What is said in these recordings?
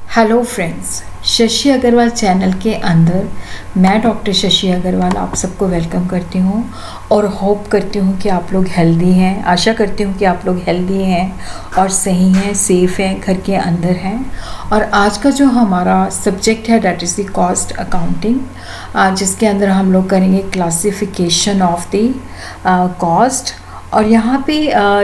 Hello friends, Shashi Agarwal channel के अंदर मैं डॉक्टर शशि अग्रवाल आप सबको वेलकम करती हूँ और होप करती हूँ कि आप लोग हेल्दी हैं। आशा करती हूँ कि आप लोग हेल्दी हैं और सही हैं, सेफ़ हैं, घर के अंदर हैं। और आज का जो हमारा सब्जेक्ट है that is the cost accounting, जिसके अंदर हम लोग करेंगे क्लासिफिकेशन ऑफ द कॉस्ट। और यहाँ पे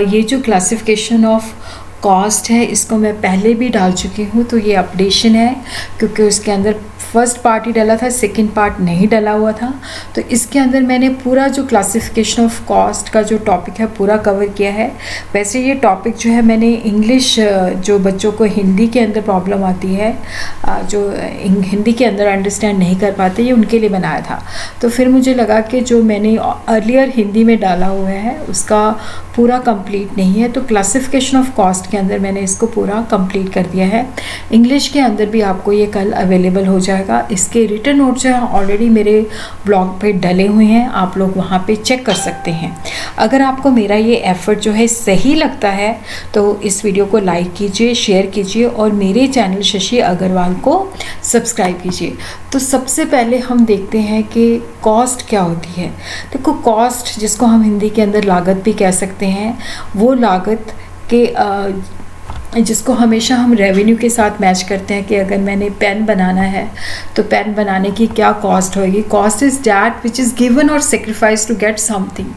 ये जो क्लासिफिकेशन ऑफ कॉस्ट है इसको मैं पहले भी डाल चुकी हूँ, तो ये अपडेशन है क्योंकि उसके अंदर फर्स्ट पार्ट ही डाला था, सेकंड पार्ट नहीं डाला हुआ था। तो इसके अंदर मैंने पूरा जो क्लासिफिकेशन ऑफ कॉस्ट का जो टॉपिक है पूरा कवर किया है। वैसे ये टॉपिक जो है मैंने इंग्लिश, जो बच्चों को हिंदी के अंदर प्रॉब्लम आती है, जो हिंदी के अंदर अंडरस्टैंड नहीं कर पाते, ये उनके लिए बनाया था। तो फिर मुझे लगा कि जो मैंने अर्लियर हिंदी में डाला हुआ है उसका पूरा कंप्लीट नहीं है, तो क्लासिफिकेशन ऑफ कॉस्ट के अंदर मैंने इसको पूरा कंप्लीट कर दिया है। इंग्लिश के अंदर भी आपको ये कल अवेलेबल हो जाएगा। इसके रिटन नोट्स जो हैं ऑलरेडी मेरे ब्लॉग पे डले हुए हैं, आप लोग वहाँ पे चेक कर सकते हैं। अगर आपको मेरा ये एफर्ट जो है सही लगता है तो इस वीडियो को लाइक कीजिए, शेयर कीजिए और मेरे चैनल शशि अग्रवाल को सब्सक्राइब कीजिए। तो सबसे पहले हम देखते हैं कि कॉस्ट क्या होती है। देखो, कॉस्ट जिसको हम हिंदी के अंदर लागत भी कह सकते हैं, वो लागत के जिसको हमेशा हम रेवेन्यू के साथ मैच करते हैं कि अगर मैंने पेन बनाना है तो पेन बनाने की क्या कॉस्ट होगी। Cost is that which is given or sacrifice to get something.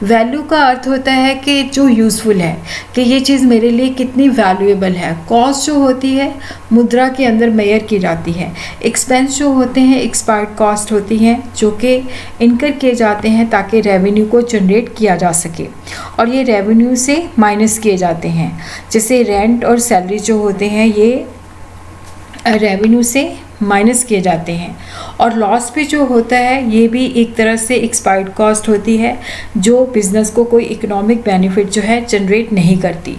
Value का अर्थ होता है कि जो यूज़फुल है, कि ये चीज़ मेरे लिए कितनी वैल्यूएबल है। कॉस्ट जो होती है मुद्रा के अंदर मेजर की जाती है। एक्सपेंस जो होते हैं एक्सपायर्ड कॉस्ट होती हैं जो कि इनकर किए जाते हैं ताकि रेवेन्यू को जनरेट किया जा सके, और ये रेवेन्यू से माइनस किए जाते हैं। जैसे रेंट और सैलरी जो होते हैं ये रेवेन्यू से माइनस किए जाते हैं। और लॉस भी जो होता है ये भी एक तरह से एक्सपायर्ड कॉस्ट होती है जो बिज़नेस को कोई इकोनॉमिक बेनिफिट जो है जनरेट नहीं करती।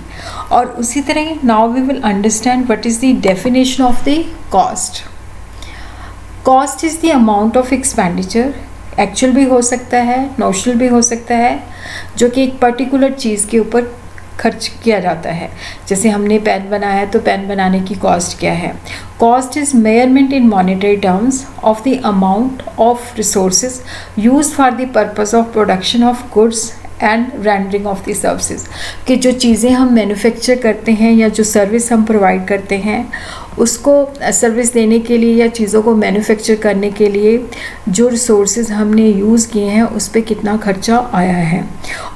और उसी तरह now we will understand what is the definition of the cost. Cost is the amount of expenditure, actual भी हो सकता है, नोशनल भी हो सकता है, जो कि एक पर्टिकुलर चीज़ के ऊपर खर्च किया जाता है। जैसे हमने पेन बनाया है तो पेन बनाने की कॉस्ट क्या है। Cost is measurement in monetary terms of the amount of resources used for the purpose of production of goods and rendering of the services. कि जो चीज़ें हम मैन्युफैक्चर करते हैं या जो सर्विस हम प्रोवाइड करते हैं उसको सर्विस देने के लिए या चीज़ों को मैन्युफैक्चर करने के लिए जो रिसोर्सेज हमने यूज़ किए हैं उस पर कितना खर्चा आया है।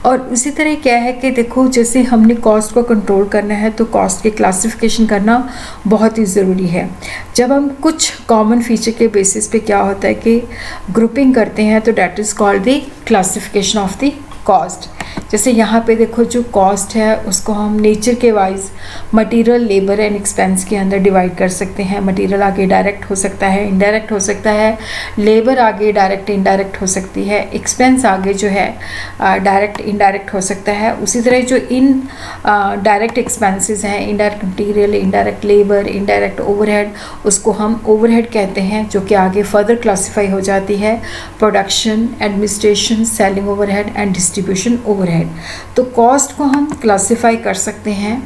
और उसी तरह क्या है कि देखो, जैसे हमने कॉस्ट को कंट्रोल करना है तो कॉस्ट के क्लासिफिकेशन करना बहुत ही ज़रूरी है। जब हम कुछ कॉमन फीचर के बेसिस पे क्या होता है कि ग्रुपिंग करते हैं तो that is called the classification of the cost. जैसे यहाँ पे देखो, जो कॉस्ट है उसको हम नेचर के wise material, labour and expense के अंदर डिवाइड कर सकते हैं। मटेरियल आगे डायरेक्ट हो सकता है, इनडायरेक्ट हो सकता है, लेबर आगे डायरेक्ट इनडायरेक्ट हो सकती है, एक्सपेंस आगे जो है डायरेक्ट इनडायरेक्ट हो सकता है। उसी तरह जो इन डायरेक्ट एक्सपेंसेस हैं, indirect material, indirect labour, indirect overhead, उसको हम ओवरहेड कहते हैं, जो कि आगे फर्दर क्लासीफाई हो जाती है production, administration, selling overhead and distribution overhead. तो कॉस्ट को हम क्लासीफाई कर सकते हैं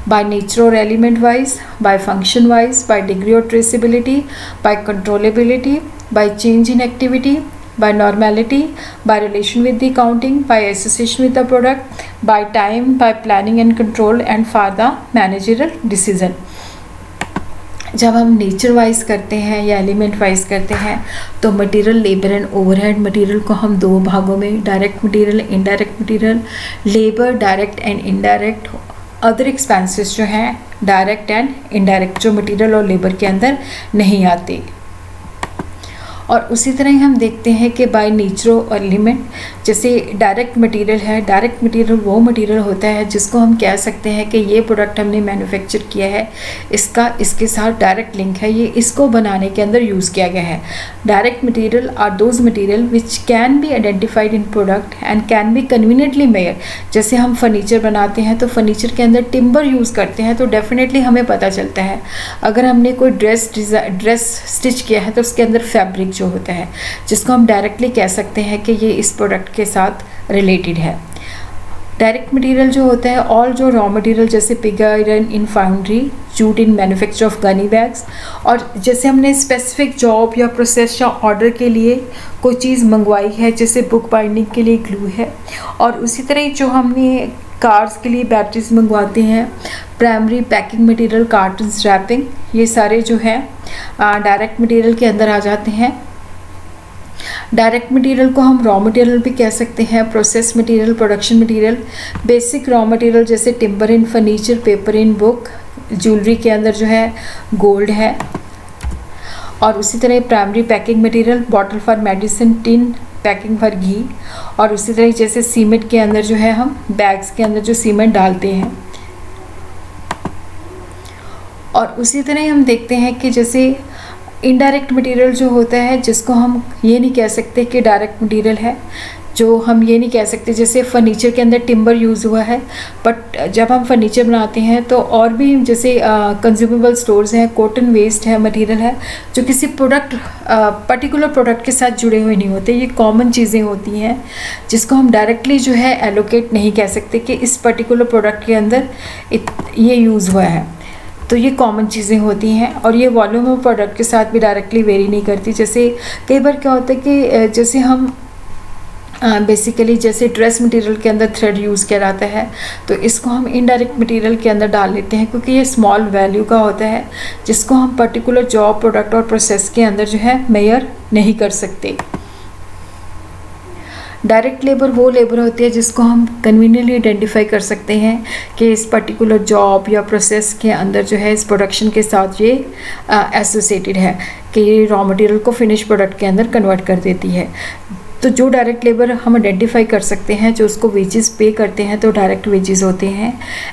by nature or element wise, by function wise, by degree or traceability, by controllability, by change in activity, by normality, by relation with the accounting, by association with the product, by time, by planning and control, and for the managerial decision। जब हम nature wise करते हैं या element wise करते हैं तो material, labour and overhead, material को हम दो भागों में, direct material, indirect material, labour direct and indirect, other expenses जो हैं डायरेक्ट एंड इनडायरेक्ट, जो मटेरियल और लेबर के अंदर नहीं आते। और उसी तरह ही हम देखते हैं कि बाय नेचर और एलिमेंट, जैसे डायरेक्ट मटेरियल है, डायरेक्ट मटेरियल वो मटेरियल होता है जिसको हम कह सकते हैं कि ये प्रोडक्ट हमने मैन्युफैक्चर किया है, इसका इसके साथ डायरेक्ट लिंक है, ये इसको बनाने के अंदर यूज़ किया गया है। Direct material are those material which can be identified in product and can be conveniently measured. जैसे हम फर्नीचर बनाते हैं तो फर्नीचर के अंदर टिम्बर यूज़ करते हैं तो डेफिनेटली हमें पता चलता है। अगर हमने कोई ड्रेस स्टिच किया है तो उसके अंदर फैब्रिक जो होता है, जिसको हम डायरेक्टली कह सकते हैं कि ये इस प्रोडक्ट के साथ रिलेटेड है। डायरेक्ट मटेरियल जो होता है ऑल जो रॉ मटेरियल जैसे pig iron in foundry, jute in manufacture of Ghani bags. और जैसे हमने स्पेसिफिक जॉब या प्रोसेस या ऑर्डर के लिए कोई चीज़ मंगवाई है, जैसे बुक बाइंडिंग के लिए ग्लू है, और उसी तरह जो हमने कार्स के लिए बैटरीज मंगवाते हैं, primary packing material, carton wrapping, ये सारे जो है डायरेक्ट मटेरियल के अंदर आ जाते हैं। डायरेक्ट मटेरियल को हम रॉ मटेरियल भी कह सकते हैं, process material, production material, basic raw material जैसे timber in furniture, paper in book, jewellery के अंदर जो है गोल्ड है, और उसी तरह primary packing material, bottle for medicine, tin packing for ghee, और उसी तरह जैसे सीमेंट के अंदर जो है हम बैग्स के अंदर जो सीमेंट डालते हैं। और उसी तरह हम देखते हैं कि जैसे इनडायरेक्ट मटेरियल जो होता है, जिसको हम ये नहीं कह सकते कि डायरेक्ट मटेरियल है, जो हम ये नहीं कह सकते, जैसे फर्नीचर के अंदर टिम्बर यूज़ हुआ है, बट जब हम फर्नीचर बनाते हैं तो और भी जैसे कंज्यूमेबल स्टोर्स हैं, कॉटन वेस्ट है, मटेरियल है, जो किसी प्रोडक्ट पर्टिकुलर प्रोडक्ट के साथ जुड़े हुए नहीं होते, ये कॉमन चीज़ें होती हैं जिसको हम डायरेक्टली जो है एलोकेट नहीं कह सकते कि इस पर्टिकुलर प्रोडक्ट के अंदर ये यूज़ हुआ है। तो ये कॉमन चीज़ें होती हैं, और ये वॉल्यूम ऑफ प्रोडक्ट के साथ भी डायरेक्टली वेरी नहीं करती। जैसे कई बार क्या होता है कि जैसे हम बेसिकली जैसे ड्रेस मटेरियल के अंदर थ्रेड यूज़ किया जाता है, तो इसको हम इनडायरेक्ट मटेरियल के अंदर डाल लेते हैं, क्योंकि ये स्मॉल वैल्यू का होता है, जिसको हम पर्टिकुलर जॉब, प्रोडक्ट और प्रोसेस के अंदर जो है मेजर नहीं कर सकते। डायरेक्ट लेबर वो लेबर होती है जिसको हम कन्वीनियंटली आइडेंटिफाई कर सकते हैं कि इस पर्टिकुलर जॉब या प्रोसेस के अंदर जो है इस प्रोडक्शन के साथ ये एसोसिएटेड है, कि ये रॉ मटेरियल को फिनिश प्रोडक्ट के अंदर कन्वर्ट कर देती है। तो जो डायरेक्ट लेबर हम आइडेंटिफाई कर सकते हैं, जो उसको वेजेस पे करते हैं, तो डायरेक्ट वेजेस होते हैं।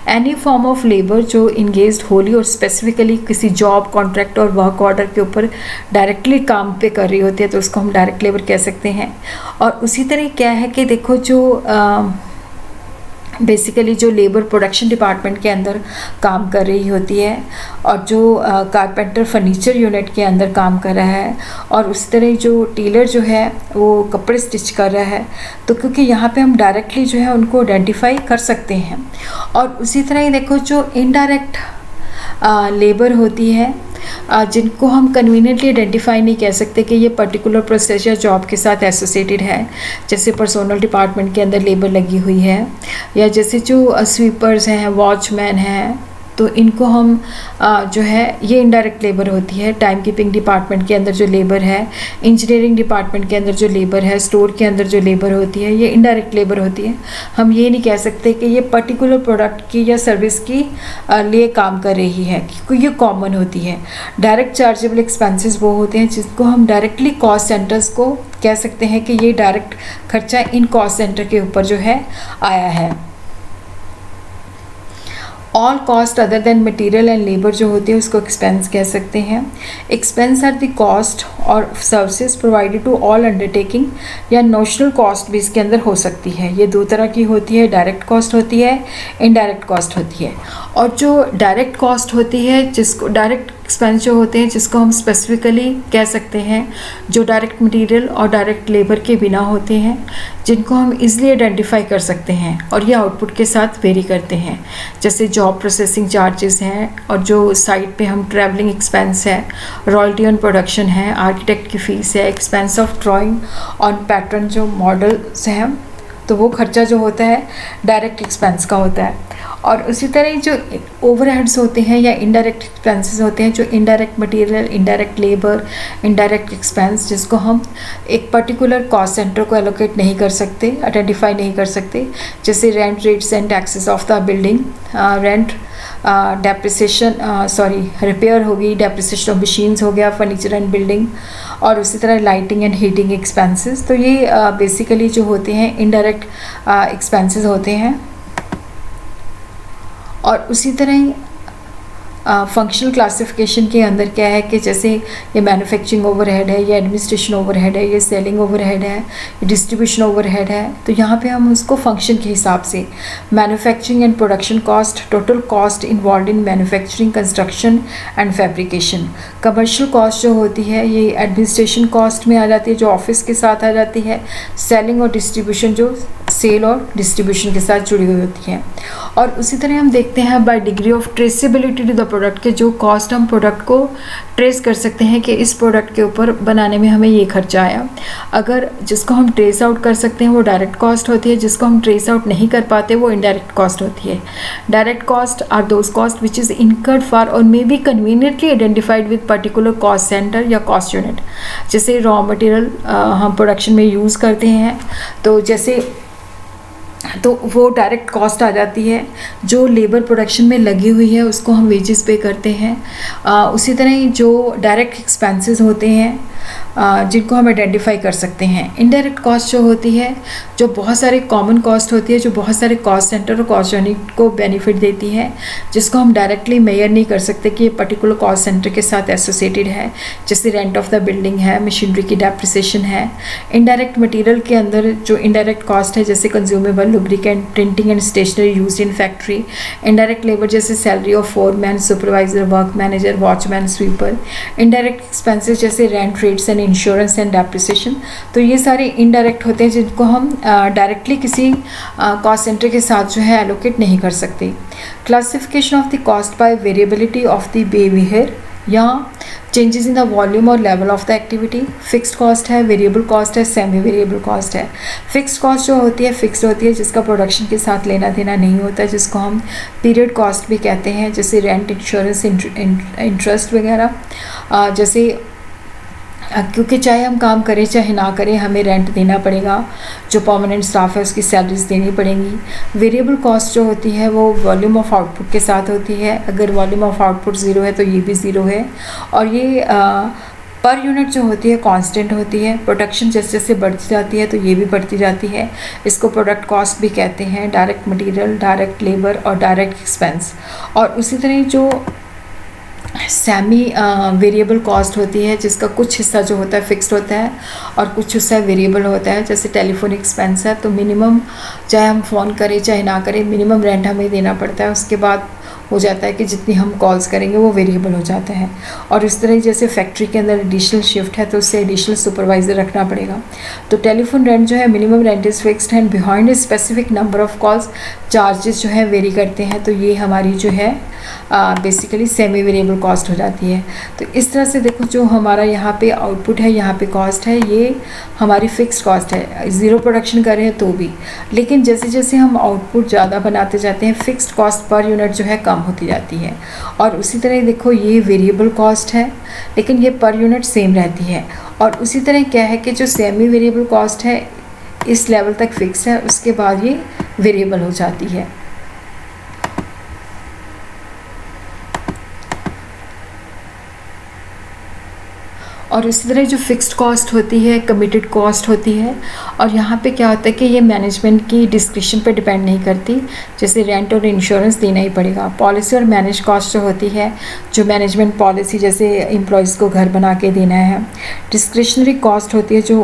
एनी फॉर्म ऑफ लेबर जो इंगेज्ड होली और स्पेसिफिकली किसी जॉब, कॉन्ट्रैक्ट और वर्क ऑर्डर के ऊपर डायरेक्टली काम पे कर रही होती है, तो उसको हम डायरेक्ट लेबर कह सकते हैं। और उसी तरह क्या है कि देखो जो बेसिकली जो लेबर प्रोडक्शन डिपार्टमेंट के अंदर काम कर रही होती है, और जो कारपेंटर फर्नीचर यूनिट के अंदर काम कर रहा है, और उस तरह जो टेलर जो है वो कपड़े स्टिच कर रहा है, तो क्योंकि यहाँ पे हम डायरेक्टली जो है उनको आइडेंटिफाई कर सकते हैं। और उसी तरह ही देखो जो इनडायरेक्ट लेबर होती है, जिनको हम कन्वीनियंटली आइडेंटिफाई नहीं कह सकते कि ये पर्टिकुलर प्रोसेस या जॉब के साथ एसोसिएटेड है, जैसे पर्सनल डिपार्टमेंट के अंदर लेबर लगी हुई है, या जैसे जो स्वीपर्स हैं, वॉचमैन हैं, तो इनको हम जो है ये इनडायरेक्ट लेबर होती है। टाइम कीपिंग डिपार्टमेंट के अंदर जो लेबर है, इंजीनियरिंग डिपार्टमेंट के अंदर जो लेबर है, स्टोर के अंदर जो लेबर होती है, ये इनडायरेक्ट लेबर होती है। हम ये नहीं कह सकते कि ये पर्टिकुलर प्रोडक्ट की या सर्विस की लिए काम कर रही है, क्योंकि ये कॉमन होती है। डायरेक्ट चार्जेबल एक्सपेंसेस वो होते हैं जिसको हम डायरेक्टली कॉस्ट सेंटर्स को कह सकते हैं कि ये डायरेक्ट खर्चा इन कॉस्ट सेंटर के ऊपर जो है आया है। All cost other than material and labour जो होती है उसको एक्सपेंस कह सकते हैं। एक्सपेंस आर द कॉस्ट और services provided to all undertaking, या नोशनल कॉस्ट भी इसके अंदर हो सकती है। ये दो तरह की होती है, डायरेक्ट कॉस्ट होती है, इनडायरेक्ट कॉस्ट होती है। और जो डायरेक्ट कॉस्ट होती है, जिसको डायरेक्ट एक्सपेंस जो होते हैं, जिसको हम स्पेसिफिकली कह सकते हैं, जो डायरेक्ट मटेरियल और डायरेक्ट लेबर के बिना होते हैं, जिनको हम इजीली आइडेंटिफाई कर सकते हैं, और ये आउटपुट के साथ वेरी करते हैं। जैसे जॉब प्रोसेसिंग चार्जेस हैं, और जो साइट पे हम ट्रैवलिंग एक्सपेंस है, रॉयल्टी ऑन प्रोडक्शन है, आर्किटेक्ट की फ़ीस है, expense of drawing on pattern जो मॉडल्स हैं, तो वो खर्चा जो होता है डायरेक्ट एक्सपेंस का होता है। और उसी तरह जो ओवरहेड्स होते हैं या इनडायरेक्ट एक्सपेंसेस होते हैं, जो indirect material, indirect labour, indirect expense, जिसको हम एक पर्टिकुलर कॉस्ट सेंटर को एलोकेट नहीं कर सकते, आइडेंटिफाई नहीं कर सकते, जैसे rent, rates and taxes of the building, rent, depreciation repair होगी, डेप्रिसिएशन ऑफ मशीन्स हो गया, फर्नीचर एंड बिल्डिंग, और उसी तरह लाइटिंग एंड हीटिंग एक्सपेंसेस। तो ये बेसिकली जो होते हैं इनडायरेक्ट एक्सपेंसेस होते हैं। और उसी तरह फंक्शनल क्लासिफिकेशन के अंदर क्या है कि जैसे ये मैन्युफैक्चरिंग ओवरहेड है, ये एडमिनिस्ट्रेशन ओवरहेड है, ये सेलिंग ओवरहेड है, ये डिस्ट्रीब्यूशन ओवरहेड है, तो यहाँ पे हम उसको फंक्शन के हिसाब से manufacturing and production cost, total cost involve in manufacturing, construction and fabrication. Commercial cost जो होती है ये एडमिनिस्ट्रेशन कॉस्ट में आ जाती है, जो ऑफिस के साथ आ जाती है। सेलिंग और डिस्ट्रीब्यूशन जो सेल और डिस्ट्रीब्यूशन के साथ जुड़ी हुई होती है। और उसी तरह हम देखते हैं by degree of traceability to the product के जो कॉस्ट हम प्रोडक्ट को ट्रेस कर सकते हैं कि इस प्रोडक्ट के ऊपर बनाने में हमें ये खर्चा आया। अगर जिसको हम ट्रेस आउट कर सकते हैं वो डायरेक्ट कॉस्ट होती है, जिसको हम ट्रेस आउट नहीं कर पाते वो इनडायरेक्ट कॉस्ट होती है। Direct cost are those cost which is incurred for or may be conveniently identified with particular cost centre या कॉस्ट यूनिट। जैसे रॉ मटेरियल हम प्रोडक्शन में यूज़ करते हैं तो वो डायरेक्ट कॉस्ट आ जाती है। जो लेबर प्रोडक्शन में लगी हुई है उसको हम वेजेस पे करते हैं। उसी तरह ही जो डायरेक्ट एक्सपेंसेस होते हैं जिनको हम आइडेंटिफाई कर सकते हैं। इनडायरेक्ट कॉस्ट जो होती है, जो बहुत सारे कॉमन कॉस्ट होती है, जो बहुत सारे कॉस्ट सेंटर और कॉस्ट यूनिट को बेनिफिट देती है, जिसको हम डायरेक्टली मेजर नहीं कर सकते कि ये पर्टिकुलर कॉस्ट सेंटर के साथ एसोसिएटेड है। जैसे रेंट ऑफ द बिल्डिंग है, मशीनरी की डेप्रिसिएशन है। इनडायरेक्ट मटेरियल के अंदर जो इनडायरेक्ट कॉस्ट है जैसे consumable, lubricant, printing and stationery used in factory. Indirect labour जैसे salary of foreman, supervisor, work manager, watchman, sweeper. Indirect expenses जैसे rent, rates and insurance and depreciation. तो ये सारे इनडायरेक्ट होते हैं जिनको हम डायरेक्टली किसी कॉस्ट सेंटर के साथ जो है एलोकेट नहीं कर सकते। Classification of the cost by variability of the behaviour या चेंजेस इन द वॉल्यूम और level of the activity. Fixed cost है, वेरिएबल कॉस्ट है, सेमी वेरिएबल कॉस्ट है। फिक्स्ड कॉस्ट जो होती है फिक्स्ड होती है, जिसका प्रोडक्शन के साथ लेना देना नहीं होता है, जिसको हम पीरियड कॉस्ट भी कहते हैं। जैसे रेंट, इंश्योरेंस, इंटरेस्ट वगैरह। जैसे क्योंकि चाहे हम काम करें चाहे ना करें हमें रेंट देना पड़ेगा, जो परमानेंट स्टाफ है उसकी सैलरीज देनी पड़ेंगी। वेरिएबल कॉस्ट जो होती है वो वॉल्यूम ऑफ आउटपुट के साथ होती है। अगर वॉल्यूम ऑफ आउटपुट ज़ीरो है तो ये भी ज़ीरो है। और ये पर यूनिट जो होती है कांस्टेंट होती है। प्रोडक्शन जैसे जैसे बढ़ती जाती है तो ये भी बढ़ती जाती है। इसको प्रोडक्ट कॉस्ट भी कहते हैं। डायरेक्ट मटेरियल, डायरेक्ट लेबर और डायरेक्ट एक्सपेंस। और उसी तरह जो सेमी वेरिएबल कॉस्ट होती है जिसका कुछ हिस्सा जो होता है फिक्स्ड होता है और कुछ हिस्सा वेरिएबल होता है। जैसे टेलीफोन एक्सपेंस है तो मिनिमम चाहे हम फ़ोन करें चाहे ना करें मिनिमम रेंट हमें देना पड़ता है। उसके बाद हो जाता है कि जितनी हम कॉल्स करेंगे वो वेरिएबल हो जाता है। और इस तरह जैसे फैक्ट्री के अंदर एडिशनल शिफ्ट है तो उससे एडिशनल सुपरवाइज़र रखना पड़ेगा। तो टेलीफोन रेंट जो है minimum rent is fixed and behind a specific number of calls charges जो है वेरी करते हैं। तो ये हमारी जो है बेसिकली सेमी वेरिएबल कॉस्ट हो जाती है। तो इस तरह से देखो जो हमारा यहाँ पे आउटपुट है, यहाँ पे कॉस्ट है, ये हमारी फिक्स्ड कॉस्ट है। ज़ीरो प्रोडक्शन कर रहे हैं तो भी, लेकिन जैसे जैसे हम आउटपुट ज़्यादा बनाते जाते हैं फिक्स्ड कॉस्ट पर यूनिट जो है कम होती जाती है। और उसी तरह देखो ये वेरिएबल कॉस्ट है लेकिन ये पर यूनिट सेम रहती है। और उसी तरह क्या है कि जो सेमी वेरिएबल कॉस्ट है इस लेवल तक फिक्स है, उसके बाद ये वेरिएबल हो जाती है। और इसी तरह जो फिक्स्ड कॉस्ट होती है कमिटेड कॉस्ट होती है। और यहाँ पे क्या होता है कि ये मैनेजमेंट की डिस्क्रिप्शन पे डिपेंड नहीं करती। जैसे रेंट और इंश्योरेंस देना ही पड़ेगा। पॉलिसी और मैनेज कॉस्ट जो होती है, जो मैनेजमेंट पॉलिसी जैसे एम्प्लॉयज़ को घर बना के देना है। डिस्क्रिशनरी कॉस्ट होती है जो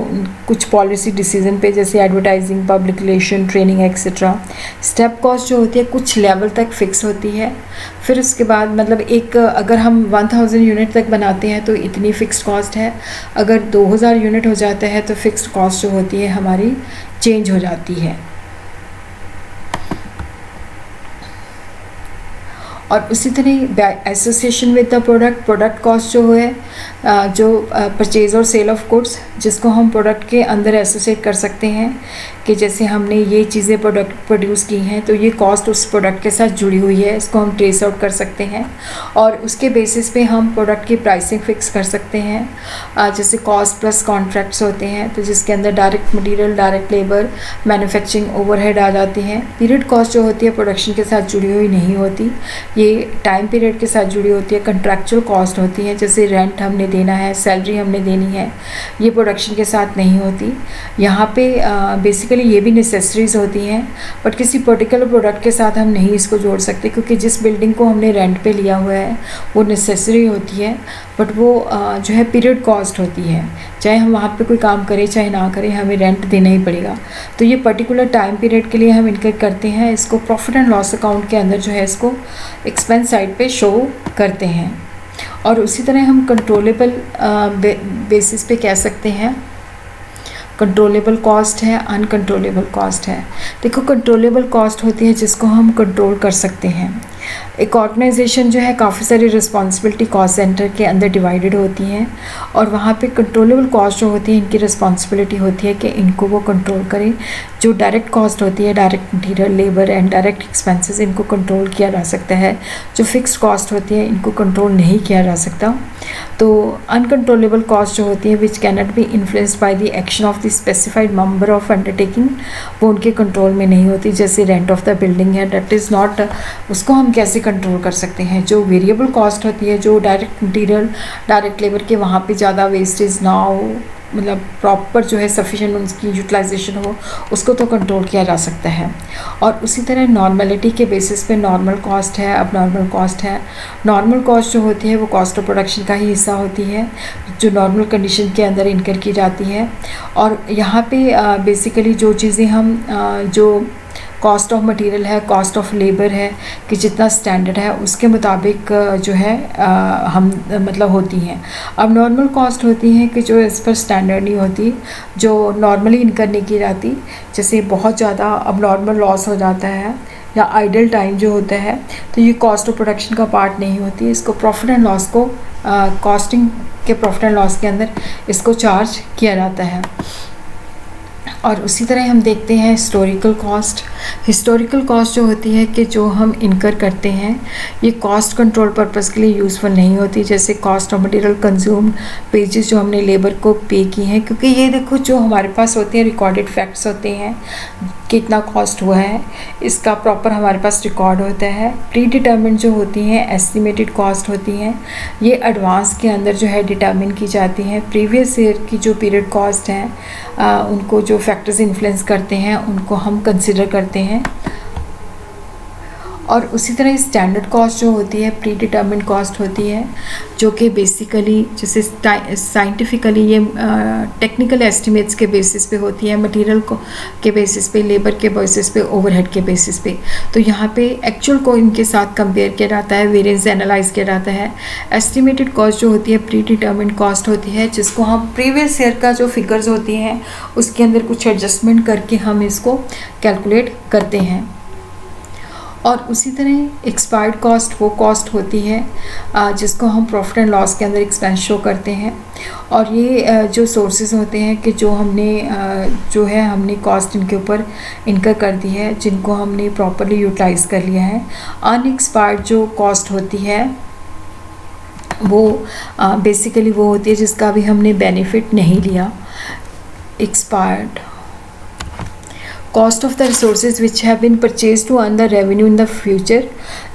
कुछ पॉलिसी डिसीजन पे जैसे advertising, public relation, training etcetera. Step cost जो होती है कुछ लेवल तक फिक्स होती है। फिर उसके बाद मतलब एक अगर हम 1000 यूनिट तक बनाते हैं तो इतनी फ़िक्स्ड कॉस्ट है। अगर 2000 यूनिट हो जाता है तो फिक्स्ड कॉस्ट जो होती है हमारी चेंज हो जाती है। और उसी तरह association with the product cost जो है जो परचेज और सेल ऑफ गुड्स जिसको हम प्रोडक्ट के अंदर एसोसिएट कर सकते हैं कि जैसे हमने ये चीज़ें प्रोडक्ट प्रोड्यूस की हैं तो ये कॉस्ट उस प्रोडक्ट के साथ जुड़ी हुई है, इसको हम ट्रेस आउट कर सकते हैं। और उसके बेसिस पे हम प्रोडक्ट की प्राइसिंग फिक्स कर सकते हैं। जैसे कॉस्ट प्लस कॉन्ट्रैक्ट्स होते हैं तो जिसके अंदर direct material, direct labour, manufacturing overhead आ जाती हैं। पीरियड कॉस्ट जो होती है प्रोडक्शन के साथ जुड़ी हुई नहीं होती, ये टाइम पीरियड के साथ जुड़ी होती है, कंट्रैक्चुअल कॉस्ट होती है, जैसे रेंट हमने देना है, सैलरी हमने देनी है, ये प्रोडक्शन के साथ नहीं होती। यहाँ पे बेसिकली ये भी नेसेसरीज होती हैं, बट किसी पर्टिकुलर प्रोडक्ट के साथ हम नहीं इसको जोड़ सकते, क्योंकि जिस बिल्डिंग को हमने रेंट पे लिया हुआ है वो नेसेसरी होती है, बट वो जो है पीरियड कॉस्ट होती है। चाहे हम वहाँ पे कोई काम करें चाहे ना करें, हमें रेंट देना ही पड़ेगा। तो ये पर्टिकुलर टाइम पीरियड के लिए हम इनकर करते हैं, इसको प्रॉफिट एंड लॉस अकाउंट के अंदर जो है इसको एक्सपेंस साइड पे शो करते हैं। और उसी तरह हम कंट्रोलेबल बेसिस पे कह सकते हैं, कंट्रोलेबल कॉस्ट है, अनकंट्रोलेबल कॉस्ट है। देखो, कंट्रोलेबल कॉस्ट होती है जिसको हम कंट्रोल कर सकते हैं। एक ऑर्गेनाइजेशन जो है काफ़ी सारी रिस्पॉन्सिबिलिटी कॉस्ट सेंटर के अंदर डिवाइडेड होती हैं, और वहाँ पे कंट्रोलेबल कॉस्ट जो होती है इनकी रिस्पॉन्सिबिलिटी होती है कि इनको वो कंट्रोल करें। जो डायरेक्ट कॉस्ट होती है, direct material, labour and direct expenses, इनको कंट्रोल किया जा सकता है। जो फिक्स्ड कॉस्ट होती है इनको कंट्रोल नहीं किया जा सकता। तो अनकंट्रोलेबल कॉस्ट जो होती है which can not be influenced by the action of the specified member of undertaking, वो उनके कंट्रोल में नहीं होती। जैसे रेंट ऑफ द बिल्डिंग है, दैट इज़ नॉट, उसको हम कैसे कंट्रोल कर सकते हैं। जो वेरिएबल कॉस्ट होती है, जो डायरेक्ट मटीरियल, डायरेक्ट लेबर के वहाँ पे ज़्यादा वेस्टेज ना हो, मतलब प्रॉपर जो है सफिशिएंट उसकी यूटिलाइजेशन हो, उसको तो कंट्रोल किया जा सकता है। और उसी तरह नॉर्मलिटी के बेसिस पे नॉर्मल कॉस्ट है, अब नॉर्मल कॉस्ट है। नॉर्मल कॉस्ट जो होती है वो कॉस्ट ऑफ प्रोडक्शन का ही हिस्सा होती है, जो नॉर्मल कंडीशन के अंदर इनकर की जाती है। और यहाँ पे बेसिकली जो चीज़ें हम जो कॉस्ट ऑफ मटेरियल है, कॉस्ट ऑफ लेबर है, कि जितना स्टैंडर्ड है उसके मुताबिक जो है हम मतलब होती हैं। अब नॉर्मल कॉस्ट होती हैं कि जो इस पर स्टैंडर्ड नहीं होती, जो नॉर्मली इनकर नहीं की जाती। जैसे बहुत ज़्यादा अब नॉर्मल लॉस हो जाता है या आइडल टाइम जो होता है, तो ये कॉस्ट ऑफ प्रोडक्शन का पार्ट नहीं होती। इसको प्रॉफिट एंड लॉस को कॉस्टिंग के प्रॉफिट एंड लॉस के अंदर इसको चार्ज किया जाता है। और उसी तरह हम देखते हैं हिस्टोरिकल कॉस्ट। हिस्टोरिकल कॉस्ट जो होती है कि जो हम इनकर करते हैं, ये कॉस्ट कंट्रोल पर्पस के लिए यूज़फुल नहीं होती। जैसे cost of material consumed, wages जो हमने लेबर को पे की हैं, क्योंकि ये देखो जो हमारे पास होते हैं रिकॉर्डेड फैक्ट्स होते हैं, कितना कॉस्ट हुआ है इसका प्रॉपर हमारे पास रिकॉर्ड होता है। प्री डिटर्मिन जो होती हैं एस्टिमेटेड कॉस्ट होती हैं, ये एडवांस के अंदर जो है डिटर्मिन की जाती हैं। प्रीवियस ईयर की जो पीरियड कॉस्ट हैं उनको जो फैक्टर्स इन्फ्लुएंस करते हैं उनको हम कंसिडर करते हैं। और उसी तरह स्टैंडर्ड कॉस्ट जो होती है प्री डिटर्मिन्ड कॉस्ट होती है, जो कि बेसिकली जैसे साइंटिफिकली ये टेक्निकल एस्टिमेट्स के बेसिस पे होती है, मटेरियल के बेसिस पे, लेबर के बेसिस पे, ओवरहेड के बेसिस पे। तो यहाँ पे एक्चुअल को इनके साथ कंपेयर किया जाता है, वेरिएंस एनालाइज किया जाता है। एस्टिमेटेड कॉस्ट जो होती है प्री डिटर्मिन्ड कॉस्ट होती है, जिसको हम प्रीवियस ईयर का जो फिगर्स होती हैं उसके अंदर कुछ एडजस्टमेंट करके हम इसको कैलकुलेट करते हैं। और उसी तरह एक्सपायर्ड कॉस्ट वो कॉस्ट होती है जिसको हम प्रॉफिट एंड लॉस के अंदर एक्सपेंस शो करते हैं। और ये जो सोर्सेज होते हैं कि जो हमने कॉस्ट इनके ऊपर इनकर कर दी है, जिनको हमने प्रॉपरली यूटिलाइज कर लिया है। अनएक्सपायर्ड जो कॉस्ट होती है वो बेसिकली वो होती है जिसका भी हमने बेनिफिट नहीं लिया। Expired cost of the resources which have been purchase to earn the revenue in the future,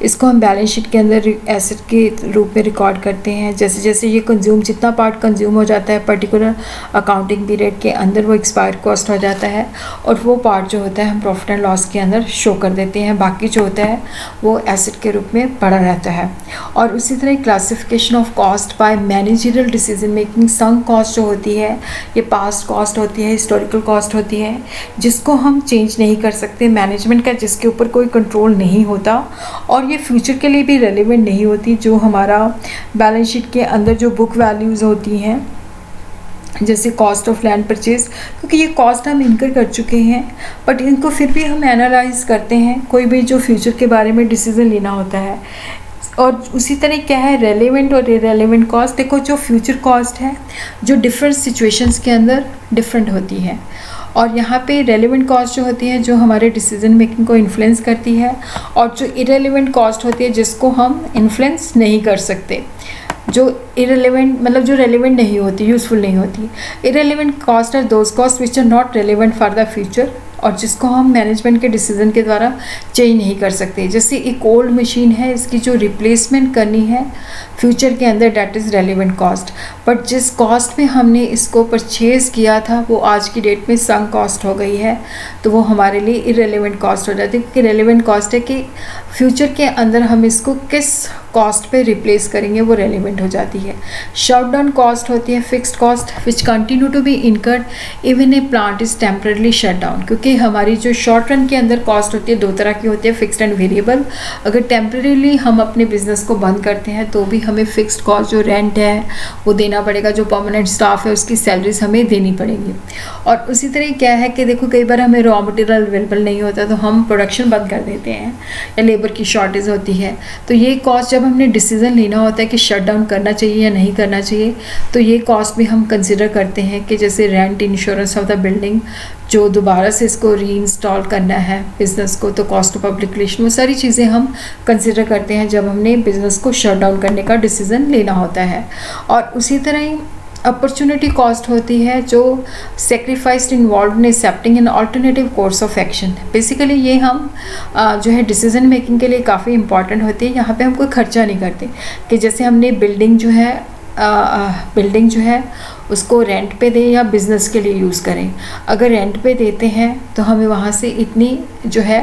इसको हम बैलेंस शीट के अंदर एसेट के रूप में रिकॉर्ड करते हैं। जैसे जैसे ये कंज्यूम, जितना पार्ट कंज्यूम हो जाता है पर्टिकुलर अकाउंटिंग पीरियड के अंदर, वो एक्सपायर्ड कॉस्ट हो जाता है, और वो पार्ट जो होता है हम प्रॉफिट एंड लॉस के अंदर शो कर देते हैं। बाकी जो होता है वो एसेट के रूप में पड़ा रहता है। और उसी तरह classification of cost by managerial decision making. Sunk cost जो होती है ये पास्ट कॉस्ट होती है, हिस्टोरिकल कॉस्ट होती है, जिसको हम चेंज नहीं कर सकते, मैनेजमेंट का जिसके ऊपर कोई कंट्रोल नहीं होता, और ये फ्यूचर के लिए भी रेलेवेंट नहीं होती। जो हमारा बैलेंस शीट के अंदर जो बुक वैल्यूज़ होती हैं, जैसे कॉस्ट ऑफ लैंड परचेज, क्योंकि ये कॉस्ट हम इनकर कर चुके हैं, बट इनको फिर भी हम एनालाइज करते हैं कोई भी जो फ्यूचर के बारे में डिसीज़न लेना होता है। और उसी तरह क्या है रेलेवेंट और इरेलेवेंट कॉस्ट। देखो जो फ्यूचर कॉस्ट है जो डिफरेंट सिचुएशंस के अंदर डिफरेंट होती है, और यहाँ पे रेलेवेंट कॉस्ट जो होती है जो हमारे डिसीजन मेकिंग को इन्फ्लुएंस करती है, और जो इरेलेवेंट कॉस्ट होती है जिसको हम इन्फ्लुएंस नहीं कर सकते। जो इरेलेवेंट मतलब जो रेलेवेंट नहीं होती, यूज़फुल नहीं होती। Irrelevant cost are those cost which are not relevant for the future, और जिसको हम मैनेजमेंट के डिसीजन के द्वारा चेंज नहीं कर सकते। जैसे एक ओल्ड मशीन है, इसकी जो रिप्लेसमेंट करनी है फ्यूचर के अंदर, that is relevant cost, but जिस कॉस्ट में हमने इसको परचेज़ किया था वो आज की डेट में संक कॉस्ट हो गई है, तो वो हमारे लिए इरेलीवेंट कॉस्ट हो जाती है। क्योंकि रेलिवेंट कॉस्ट है कि फ्यूचर के अंदर हम इसको किस कॉस्ट पे रिप्लेस करेंगे, वो रेलिवेंट हो जाती है। शट डाउन कॉस्ट होती है fixed cost which continue to be incurred even a plant is temporarily shut down. क्योंकि हमारी जो शॉर्ट रन के अंदर कॉस्ट होती है दो तरह की होती है, फिक्स्ड एंड वेरिएबल। अगर टेम्परेली हम अपने बिजनेस को बंद करते हैं तो भी हमें फिक्स्ड कॉस्ट जो रेंट है वो देना पड़ेगा, जो परमानेंट स्टाफ है उसकी सैलरीज हमें देनी पड़ेगी। और उसी तरह क्या है कि देखो कई बार हमें रॉ मटेरियल अवेलेबल नहीं होता तो हम प्रोडक्शन बंद कर देते हैं या लेबर की शॉर्टेज होती है, तो ये कॉस्ट जब हमने डिसीजन लेना होता है कि शट डाउन करना चाहिए या नहीं करना चाहिए, तो ये कॉस्ट भी हम कंसिडर करते हैं कि जैसे rent, insurance of the building, जो दोबारा से इसको री इंस्टॉल करना है बिज़नेस को, तो कॉस्ट ऑफ पब्लिक रिलेशन, वो सारी चीज़ें हम कंसिडर करते हैं जब हमने बिज़नेस को शट डाउन करने का डिसीज़न लेना होता है। और उसी तरह ही अपॉर्चुनिटी कॉस्ट होती है जो sacrificed involve in accepting an alternative course of action. Basically ये हम जो है डिसीजन मेकिंग के लिए काफ़ी इंपॉर्टेंट होती है। यहाँ पे हम कोई खर्चा नहीं करते कि जैसे हमने बिल्डिंग जो है उसको रेंट पे दें या बिज़नेस के लिए यूज़ करें। अगर रेंट पे देते हैं तो हमें वहाँ से इतनी जो है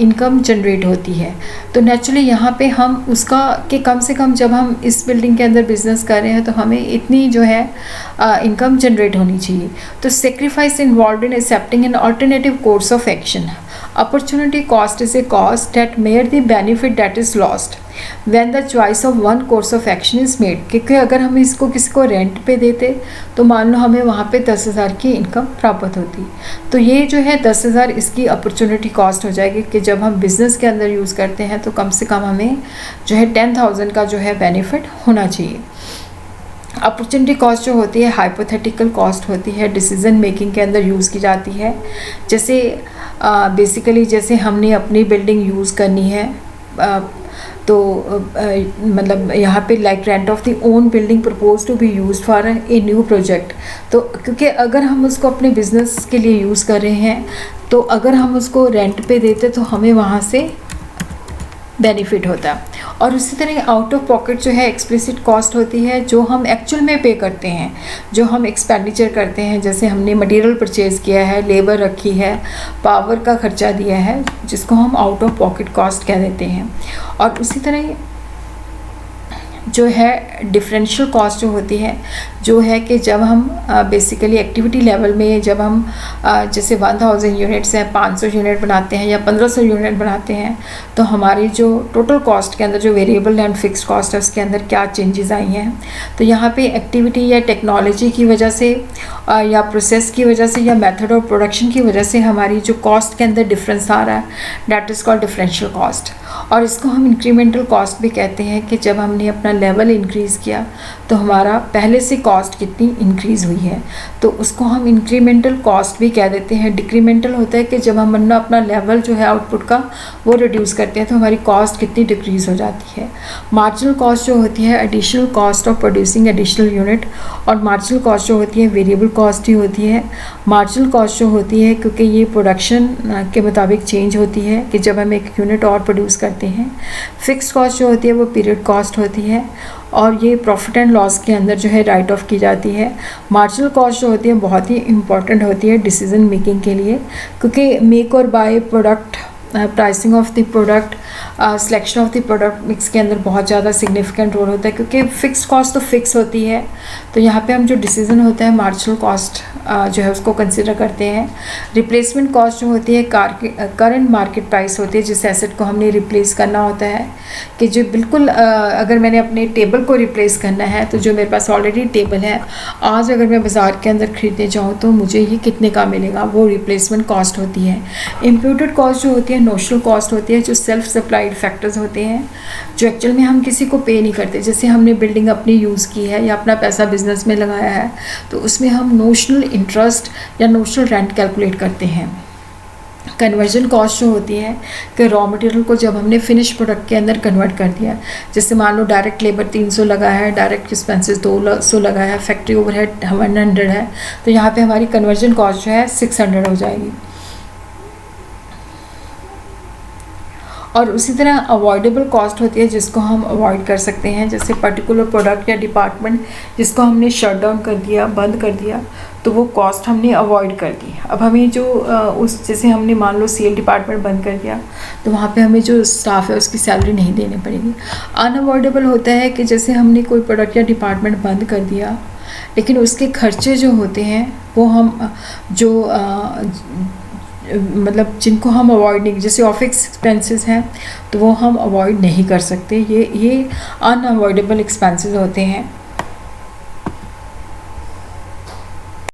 इनकम जनरेट होती है, तो नेचुरली यहाँ पे हम उसका कि कम से कम जब हम इस बिल्डिंग के अंदर बिज़नेस कर रहे हैं तो हमें इतनी जो है इनकम जनरेट होनी चाहिए। तो sacrifice involve in accepting an alternative course of action. Opportunity cost is a cost that made the benefit that is lost when the choice of one course of action is made। क्योंकि अगर हम इसको किसी को rent पे देते तो मान लो हमें वहाँ पे 10,000 की इनकम प्राप्त होती, तो ये जो है 10,000 इसकी अपॉर्चुनिटी कॉस्ट हो जाएगी कि जब हम बिज़नेस के अंदर यूज़ करते हैं तो कम से कम हमें जो है 10,000 का जो है बेनिफिट होना चाहिए। अपॉर्चुनिटी कॉस्ट जो होती है हाइपोथेटिकल कॉस्ट होती है, डिसीजन मेकिंग के अंदर यूज़ की जाती है। जैसे बेसिकली जैसे हमने अपनी बिल्डिंग यूज़ करनी है तो मतलब यहाँ पे like rent of the own building propose to be use for a new project. तो क्योंकि अगर हम उसको अपने बिजनेस के लिए यूज़ कर रहे हैं तो अगर हम उसको रेंट पे देते तो हमें वहाँ से बेनिफिट होता है। और उसी तरह आउट ऑफ पॉकेट जो है एक्सप्लिसिट कॉस्ट होती है जो हम एक्चुअल में पे करते हैं, जो हम एक्सपेंडिचर करते हैं। जैसे हमने मटेरियल परचेज़ किया है, लेबर रखी है, पावर का खर्चा दिया है, जिसको हम आउट ऑफ पॉकेट कॉस्ट कह देते हैं। और उसी तरह जो है डिफरेंशियल कॉस्ट जो होती है जो है कि जब हम बेसिकली एक्टिविटी लेवल में जब हम जैसे 1000 यूनिट्स हैं 500 यूनिट बनाते हैं या 1500 यूनिट बनाते हैं तो हमारी जो टोटल कॉस्ट के अंदर जो वेरिएबल एंड फिक्स्ड कॉस्ट है उसके अंदर क्या चेंजेस आई हैं। तो यहाँ पे एक्टिविटी या टेक्नोलॉजी की वजह से या प्रोसेस की वजह से या मेथड ऑफ प्रोडक्शन की वजह से हमारी जो कॉस्ट के अंदर डिफरेंस आ रहा है, that is called differential cost. और इसको हम इंक्रीमेंटल कॉस्ट भी कहते हैं कि जब हमने अपना लेवल इंक्रीज़ किया तो हमारा पहले से कॉस्ट कितनी इंक्रीज़ हुई है, तो उसको हम इंक्रीमेंटल कॉस्ट भी कह देते हैं। डिक्रीमेंटल होता है कि जब हम अपना लेवल जो है आउटपुट का वो रिड्यूस करते हैं तो हमारी कॉस्ट कितनी डिक्रीज़ हो जाती है। मार्जिनल कॉस्ट जो होती है additional cost of producing additional unit, और मार्जिनल कॉस्ट जो होती है वेरिएबल कॉस्ट ही होती है। मार्जिनल कॉस्ट जो होती है क्योंकि ये प्रोडक्शन के मुताबिक चेंज होती है कि जब हम एक यूनिट और प्रोड्यूस करते हैं। फिक्स्ड कॉस्ट जो होती है वो पीरियड कॉस्ट होती है और ये प्रॉफिट एंड लॉस के अंदर जो है राइट ऑफ की जाती है। मार्जिनल कॉस्ट जो होती है बहुत ही इंपॉर्टेंट होती है डिसीजन मेकिंग के लिए, क्योंकि मेक और by product, pricing of the product, selection of the product mix के अंदर बहुत ज़्यादा सिग्निफिकेंट रोल होता है। क्योंकि फिक्स कॉस्ट तो फिक्स होती है तो यहाँ पे हम जो डिसीजन होता है मार्जिनल कॉस्ट जो है उसको कंसिडर करते हैं। रिप्लेसमेंट कॉस्ट जो होती है करंट मार्केट प्राइस होती है जिस एसेट को हमने रिप्लेस करना होता है कि जो बिल्कुल अगर मैंने अपने टेबल को रिप्लेस करना है तो जो मेरे पास ऑलरेडी टेबल है आज अगर मैं बाज़ार के अंदर ख़रीदने जाऊँ तो मुझे ये कितने का मिलेगा, वो रिप्लेसमेंट कॉस्ट होती है। इम्प्यूटेड कॉस्ट जो होती है नोशनल कॉस्ट होती है, जो सेल्फ सप्लाइड फैक्टर्स होते हैं जो एक्चुअल में हम किसी को पे नहीं करते। जैसे हमने बिल्डिंग अपनी यूज़ की है या अपना पैसा बिजनेस में लगाया है तो उसमें हम नोशनल इंटरेस्ट या नोशनल रेंट कैलकुलेट करते हैं। कन्वर्जन कॉस्ट जो होती है कि रॉ मटेरियल को जब हमने फिनिश प्रोडक्ट के अंदर कन्वर्ट कर दिया, जैसे मान लो डायरेक्ट लेबर 300 लगा है, डायरेक्ट एक्सपेंसेस 200 लगा है, फैक्ट्री ओवरहेड 100 है, तो यहाँ पे हमारी कन्वर्जन कॉस्ट जो है 600 हो जाएगी। और उसी तरह अवॉइडेबल कॉस्ट होती है जिसको हम अवॉइड कर सकते हैं, जैसे पर्टिकुलर प्रोडक्ट या डिपार्टमेंट जिसको हमने शट डाउन कर दिया, बंद कर दिया, तो वो कॉस्ट हमने अवॉइड कर दी। अब हमें जो जैसे हमने मान लो सेल डिपार्टमेंट बंद कर दिया, तो वहाँ पे हमें जो स्टाफ है उसकी सैलरी नहीं देनी पड़ेगी। अनअवॉइडेबल होता है कि जैसे हमने कोई प्रोडक्ट या डिपार्टमेंट बंद कर दिया, लेकिन उसके खर्चे जो होते हैं वो हम जो मतलब जिनको हम अवॉइड नहीं, जैसे ऑफिस एक्सपेंसेस हैं तो वो हम अवॉइड नहीं कर सकते। ये अनअवॉइडेबल एक्सपेंसेस होते हैं।